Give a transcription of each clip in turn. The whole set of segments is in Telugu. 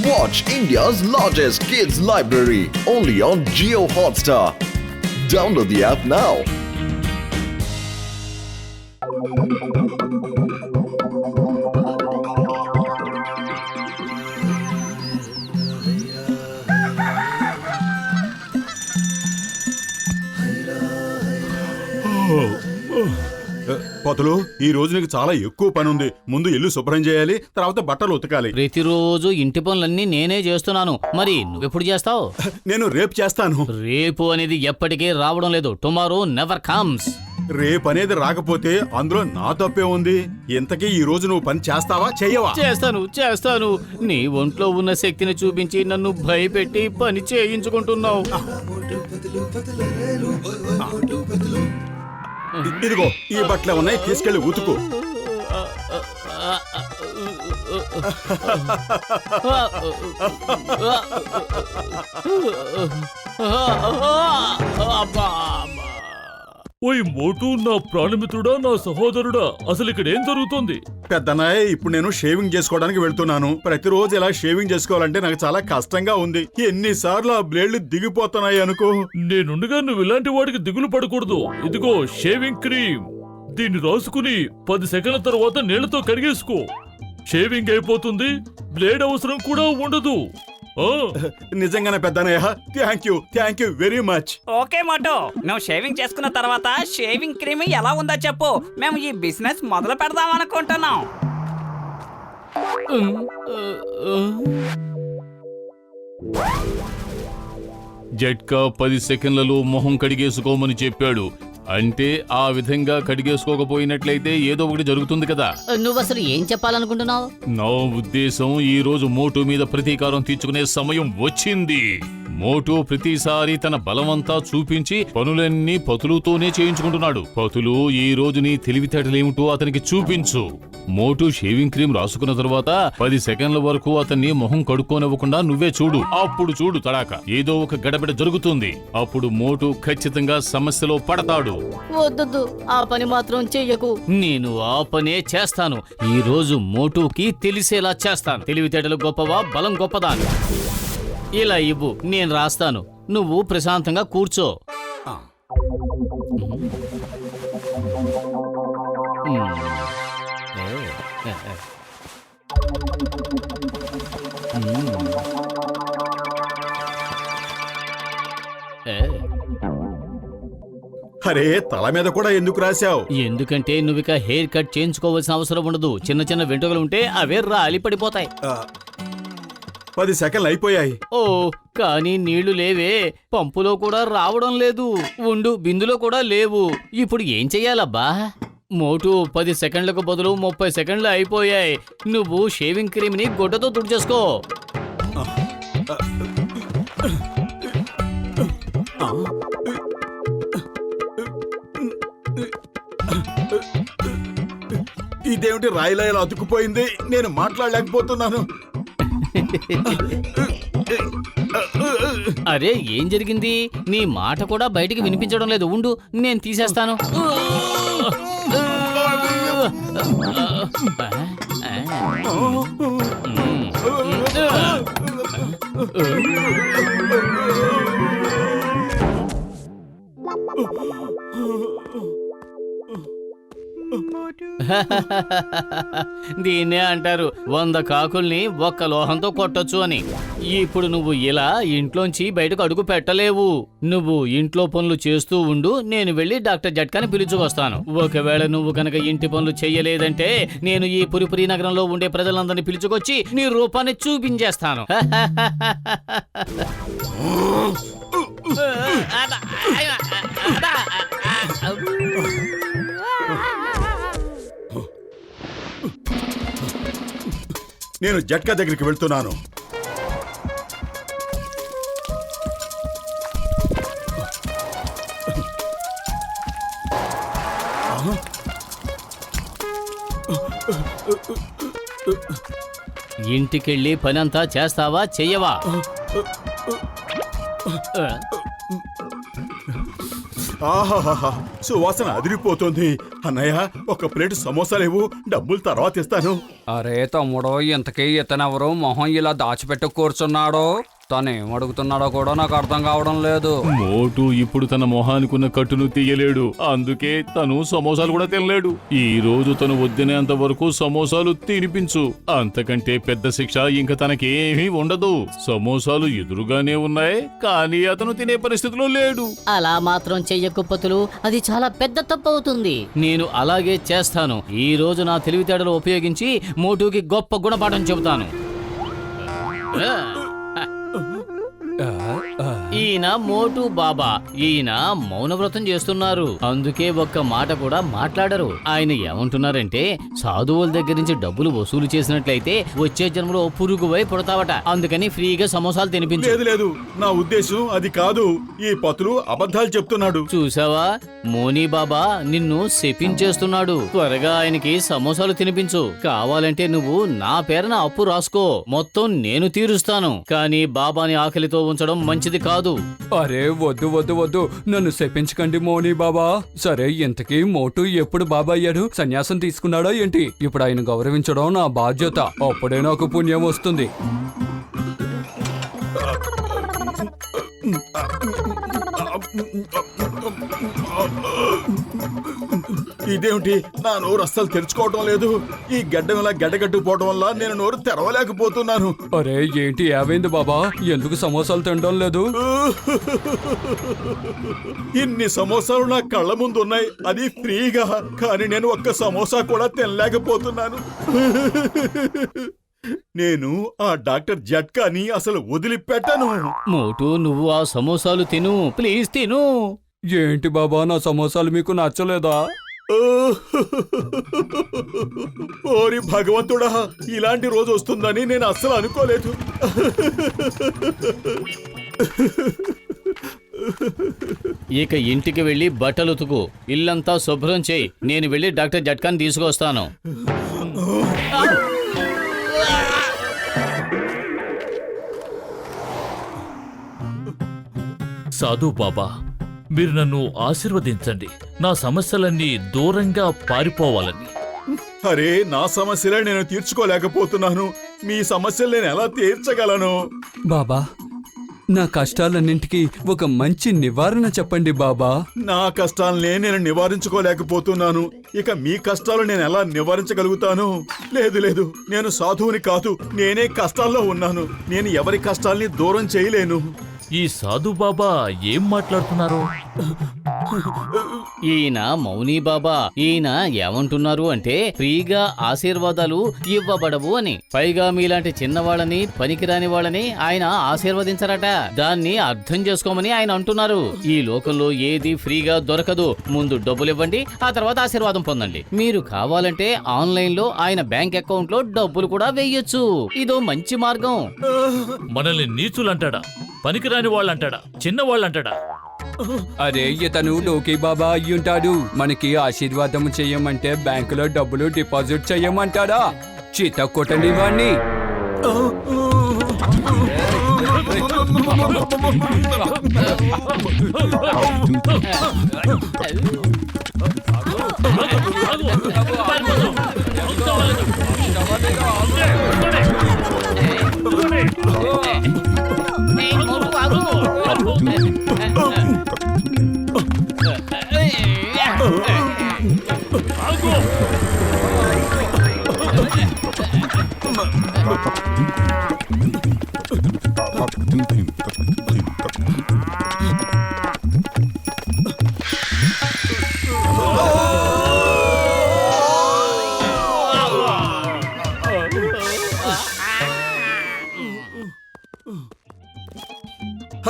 Watch India's largest kids library only on Jio Hotstar. Download the app now. పొతలు ఈ రోజు నీకు చాలా ఎక్కువ పని ఉంది. ముందు ఇల్లు శుభ్రం చేయాలి, తర్వాత బట్టలు ఉతకాలి. ప్రతిరోజు ఇంటి పనులన్నీ నేనే చేస్తున్నాను. మరి నువ్వెప్పుడు చేస్తావు? నేను రేపు చేస్తాను. రేపు అనేది ఎప్పటికీ రావడం లేదు. Tomorrow never comes. రేపు అనేది రాకపోతే అందులో నా తప్పే ఉంది. ఇంతకీ ఈ రోజు నువ్వు పని చేస్తావా చెయ్యవా? చేస్తాను. నీ ఒంట్లో ఉన్న శక్తిని చూపించి నన్ను భయపెట్టి పని చేయించుకుంటున్నావు. ఇదిగో ఈ బట్టలు ఉన్నాయి, తీసుకెళ్లి ఉతుకు. ఓయ్ మోటు, నా ప్రాణమిత్రుడా, నా సహోదరుడా, అసలు ఇక్కడ ఏం జరుగుతుంది? పెద్దనాయ్, ఇప్పుడు నేను షేవింగ్ చేసుకోవడానికి వెళ్తున్నాను. ప్రతిరోజు ఇలా షేవింగ్ చేసుకోవాలంటే నాకు చాలా కష్టంగా ఉంది. ఎన్నిసార్లు ఆ బ్లేడ్లు దిగిపోతున్నాయి అనుకో. నేనుండగా నువ్వు ఇలాంటి వాడికి దిగులు పడకూడదు. ఇదిగో షేవింగ్ క్రీమ్, దీన్ని రాసుకుని 10 సెకండ్ల తర్వాత నీళ్లతో కడిగేసుకో. షేవింగ్ అయిపోతుంది, బ్లేడ్ అవసరం కూడా ఉండదు. నిజంగానే పెద్దనయ్య, thank you very much. Okay మోటో, నువ్వు షేవింగ్ చేసుకున్న తర్వాత షేవింగ్ క్రీమ్ ఎలా ఉందో చెప్పు. మేము ఈ బిజినెస్ మొదలు పెడదాం అనుకుంటున్నాం. జట్కా 10 సెకండ్లలో మొహం కడిగేసుకోమని చెప్పాడు. అంటే ఆ విధంగా కడిగేసుకోకపోయినట్లయితే ఏదో ఒకటి జరుగుతుంది కదా. నువ్వసలు ఏం చెప్పాలనుకుంటున్నావు? నా ఉద్దేశం, ఈ రోజు మోటు మీద ప్రతీకారం తీర్చుకునే సమయం వచ్చింది. మోటు ప్రతిసారి తన బలమంతా చూపించి పనులన్నీ పతులుతోనే చేయించుకుంటున్నాడు. పతులు, ఈ రోజు నీ తెలివితేటలేమిటో అతనికి చూపించు. మోటు షేవింగ్ క్రీమ్ రాసుకున్న తర్వాత 10 సెకండ్ల వరకు అతన్ని మొహం కడుక్కోనివ్వకుండా నువ్వే చూడు. అప్పుడు చూడు తడాక ఏదో ఒక గడబిడ జరుగుతుంది. అప్పుడు మోటు ఖచ్చితంగా సమస్యలో పడతాడు. వద్దు, ఆ పని మాత్రం చెయ్యకు. నేను ఆ పనే చేస్తాను. ఈ రోజు మోటుకి తెలిసేలా చేస్తాను. తెలివితేటలు గొప్పవా, బలం గొప్పదా? ఇలా ఇవ్వు, నేను రాస్తాను. నువ్వు ప్రశాంతంగా కూర్చో. అరే, తల మీద కూడా ఎందుకు రాశావు? ఎందుకంటే నువ్విక హెయిర్ కట్ చేయించుకోవాల్సిన అవసరం ఉండదు. చిన్న చిన్న వెంట్రుకలు ఉంటే అవే రాలి పడిపోతాయి. 10 సెకండ్లు అయిపోయాయి. ఓ, కానీ నీళ్లు లేవే. పంపులో కూడా రావడం లేదు. ఉండు, బిందులో కూడా లేవు. ఇప్పుడు ఏం చెయ్యాలబ్బా? మోటు, 10 సెకండ్లకు బదులు 30 సెకండ్లు అయిపోయాయి. నువ్వు షేవింగ్ క్రీమ్ ని గుడ్డతో తుడిచేసుకో. ఇదేమిటి రాయిలాయలా అతుక్కుపోయింది? నేను మాట్లాడలేకపోతున్నాను. అరే, ఏం జరిగింది? నీ మాట కూడా బయటికి వినిపించడం లేదు. ఉండు, నేను తీసేస్తాను. దీన్నే అంటారు 100 కాకుల్ని ఒక్క లోహంతో కొట్టొచ్చు అని. ఇప్పుడు నువ్వు ఇలా ఇంట్లోంచి బయటకు అడుగు పెట్టలేవు. నువ్వు ఇంట్లో పనులు చేస్తూ ఉండు. నేను వెళ్ళి డాక్టర్ జట్కాని పిలుచుకొస్తాను. ఒకవేళ నువ్వు కనుక ఇంటి పనులు చెయ్యలేదంటే నేను ఈ పురిపురి నగరంలో ఉండే ప్రజలందరినీ పిలుచుకొచ్చి నీ రూపాన్ని చూపించేస్తాను. నేను జట్కా దగ్గరికి వెళ్తున్నాను. ఇంటికెళ్ళి పనంతా చేస్తావా, చెయ్యవా? ఆహాహా, సువాసన అదిరిపోతుంది. అన్నయ్య, ఒక ప్లేట్ సమోసా లేవు, డబ్బులు తర్వాత ఇస్తాను. అరే తమ్ముడు, ఇంతకీ ఇతనెవరు మొహం ఇలా దాచిపెట్టి కూర్చున్నాడో? తనేం అడుగుతున్నాడో కూడా నాకు అర్థం కావడం లేదు. మోటు ఇప్పుడు తన మొహానికున్న కట్టును తీయలేడు, అందుకే తను సమోసాలు కూడా తినలేడు. ఈ రోజు తను వద్దినేంత వరకు సమోసాలు తినిపించు, అంతకంటే పెద్ద శిక్ష ఇంక తనకేమీ ఉండదు. సమోసాలు ఎదురుగానే ఉన్నాయి, కానీ అతను తినే పరిస్థితిలో లేడు. అలా మాత్రం చెయ్యకు పతులు, అది చాలా పెద్ద తప్పు అవుతుంది. నేను అలాగే చేస్తాను. ఈ రోజు నా తెలివితేటలు ఉపయోగించి మోటుకి గొప్ప గుణపాఠం చెబుతాను. ఈయన మోటు బాబా, ఈయన మౌనవ్రతం చేస్తున్నారు, అందుకే ఒక్క మాట కూడా మాట్లాడరు. ఆయన ఏమంటున్నారంటే, సాధువుల దగ్గర నుంచి డబ్బులు వసూలు చేసినట్లయితే వచ్చే జన్మలో పురుగువై పుడతావట, అందుకని ఫ్రీగా సమోసాలు తినిపించు. లేదు లేదు, నా ఉద్దేశం అది కాదు. ఈ పతులు అబద్ధాలు చెప్తున్నాడు. చూసావా, మోనీ బాబా నిన్ను శపించేస్తున్నాడు. త్వరగా ఆయనకి సమోసాలు తినిపించు. కావాలంటే నువ్వు నా పేరున అప్పు రాసుకో, మొత్తం నేను తీరుస్తాను. కానీ బాబాని ఆకలితో ఉంచడం మంచిది కాదు. అరే వద్దు వద్దు వద్దు, నన్ను శపించకండి మోనీ బాబా. సరే, ఇంతకీ మోటు ఎప్పుడు బాబా అయ్యాడు? సన్యాసం తీసుకున్నాడా ఏంటి? ఇప్పుడు ఆయన గౌరవించడం నా బాధ్యత, అప్పుడే నాకు పుణ్యం వస్తుంది. ఇదేమిటి, నా నోరు అస్సలు తెరుచుకోవటం లేదు. ఈ గడ్డం ఇలా గడ్డగట్టుకుపోవడం వల్ల నేను నోరు తెరవలేకపోతున్నాను. అరే ఏంటి, ఏమైంది బాబా? ఎందుకు సమోసాలు తినడం లేదు? ఇన్ని సమోసాలు నా కళ్ళ ముందు ఉన్నాయి, అది ఫ్రీగా, కానీ నేను ఒక్క సమోసా కూడా తినలేకపోతున్నాను. నేను ఆ డాక్టర్ జట్కాని అసలు వదిలిపెట్టను. మోటు, నువ్వు ఆ సమోసాలు తిను, ప్లీజ్ తిను. ఏంటి బాబా, నా సమోసాలు మీకు నచ్చలేదా? ఓరి భగవంతుడా, ఇలాంటి రోజు వస్తుందని నేను అస్సలు అనుకోలేదు. ఇక ఇంటికి వెళ్ళి బట్టలు ఉతుకు, ఇల్లంతా శుభ్రం చేయి. నేను వెళ్ళి డాక్టర్ జట్కాని తీసుకొస్తాను. సాధు బాబా, మీరు నన్ను ఆశీర్వదించండి, నా సమస్యలన్నీ దూరంగా పారిపోవాలని. అరే, నా సమస్యలే నేను తీర్చుకోలేకపోతున్నాను. మీ సమస్యలు నేను ఎలా తీర్చగలను? బాబా, నా కష్టాలన్నింటికీ ఒక మంచి నివారణ చెప్పండి బాబా. నా కష్టాలనే నేను నివారించుకోలేకపోతున్నాను. ఇక మీ కష్టాలు నేను ఎలా నివారించగలుగుతాను? లేదు లేదు, నేను సాధువుని కాదు, నేనే కష్టాల్లో ఉన్నాను. నేను ఎవరి కష్టాల్ని దూరం చేయలేను. ఈ సాధు బాబా ఏం మాట్లాడుతున్నారు? ఈయన మౌనీ బాబా, ఈయన ఏమంటున్నారు అంటే, ఫ్రీగా ఆశీర్వాదాలు ఇవ్వబడవు అని. పైగా మీలాంటి చిన్నవాళ్ళని, పనికిరాని వాళ్ళని ఆయన ఆశీర్వదించరట. దాన్ని అర్థం చేసుకోమని ఆయన అంటున్నారు. ఈ లోకంలో ఏది ఫ్రీగా దొరకదు. ముందు డబ్బులు ఇవ్వండి, ఆ తర్వాత ఆశీర్వాదం పొందండి. మీరు కావాలంటే ఆన్లైన్ లో ఆయన బ్యాంక్ అకౌంట్ లో డబ్బులు కూడా వేయొచ్చు. ఇదో మంచి మార్గం. మనల్ని నీచులంటాడా, పనికిరాని వాళ్ళంటాడా, చిన్నవాళ్ళంటాడా? అరే, ఇతను లోకి బాబా అయ్యుంటాడు. మనకి ఆశీర్వాదం చెయ్యమంటే బ్యాంకులో డబ్బులు డిపాజిట్ చెయ్యమంటాడా? చీత కొట్టండి వాణ్ణి.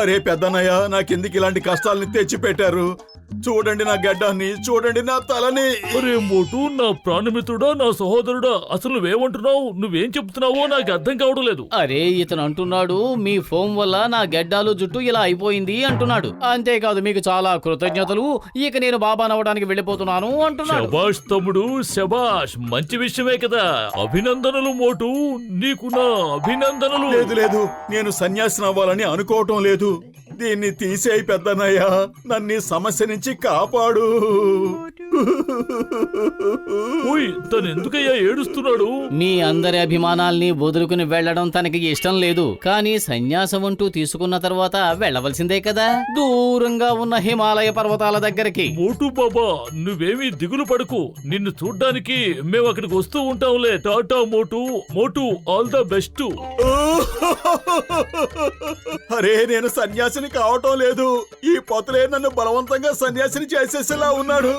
అరే పెద్దన్నయ్య, నాకెందుకు ఇలాంటి కష్టాలని తెచ్చి పెట్టారు? చూడండి నా గడ్డాన్ని, చూడండి నా తలని. అరే మోటు, నా ప్రాణమిత్రుడా, నా సహోదరుడా, అసలు నువ్వేమంటున్నావు? నువ్వేం చెప్తున్నావో నాకు అర్థం కావడం లేదు. అరే, ఇతను అంటున్నాడు, మీ ఫోన్ వల్ల నా గెడ్డాలు జుట్టు ఇలా అయిపోయింది అంటున్నాడు. అంతేకాదు, మీకు చాలా కృతజ్ఞతలు, ఇక నేను బాబా నవ్వడానికి వెళ్ళిపోతున్నాను అంటున్నాడు. శబాష్ తమ్ముడు, శబాష్, మంచి విషయమే కదా. అభినందనలు మోటు, నీకు నా అభినందనలు. లేదు లేదు, నేను సన్యాసిని అవ్వాలని అనుకోవటం లేదు. దీన్ని తీసేయి పెద్దన్నయ్య, నన్ను ఈ సమస్య నుంచి కాపాడు. ఓయ్ తను ఎందుకయ్యా ఏడుస్తున్నాడు? మీ అందరి అభిమానాల్ని వదులుకుని వెళ్ళడం తనకి ఇష్టం లేదు. కానీ సన్యాసం అంటూ తీసుకున్న తర్వాత వెళ్ళవలసిందే కదా, దూరంగా ఉన్న హిమాలయ పర్వతాల దగ్గరికి. మోటు బాబా నువ్వేమీ దిగులు పడకు, నిన్ను చూడ్డానికి మేము అక్కడికి వస్తూ ఉంటాంలే. టాటా మోటు. మోటు ఆల్ ద బెస్ట్. అరే నేను సన్యాసిని కావటం లేదు, ఈ పొతులే నన్ను బలవంతంగా సన్యాసిని చేసేసేలా ఉన్నాడు.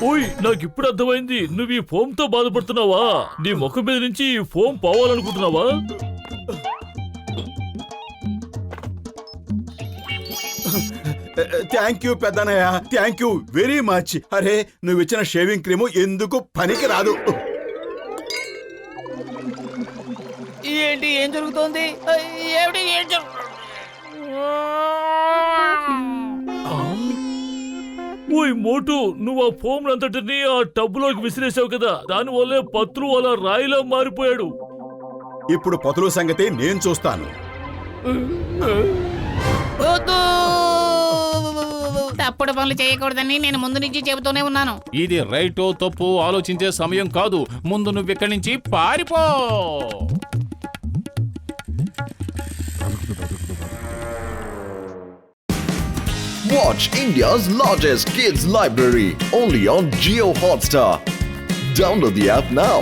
ఓయ్ నాకు ఇప్పుడు అర్థమైంది, నువ్వు ఈ ఫోమ్ తో బాధపడుతున్నావా? నీ ముఖం మీద నుంచి ఈ ఫోమ్ పోవాలనుకుంటున్నావా? థ్యాంక్ యూ పెద్దనయ్య, థ్యాంక్ యూ వెరీ మచ్. అరే నువ్వు ఇచ్చిన షేవింగ్ క్రీము ఎందుకు పనికి రాదు. ఏంటి ఏం జరుగుతోంది? ఏమిటి ఏం ఓయ్ మోటు, నువ్వు ఆ ఫోమ్ అంతటిని ఆ టబ్బులోకి విసిరేసావు కదా, దానివల్లే పత్రు అలా రాయిలా మారిపోయాడు. ఇప్పుడు పొతులు సంగతి నేను చూస్తాను. తప్పుడు పనులు చేయకూడదని నేను ముందు నుంచి చెబుతూనే ఉన్నాను. ఇది రైటో తప్పు ఆలోచించే సమయం కాదు. ముందు నువ్విక్కడి నుంచి పారిపో. Watch India's largest kids library only on Geo Hotstar. Download the app now.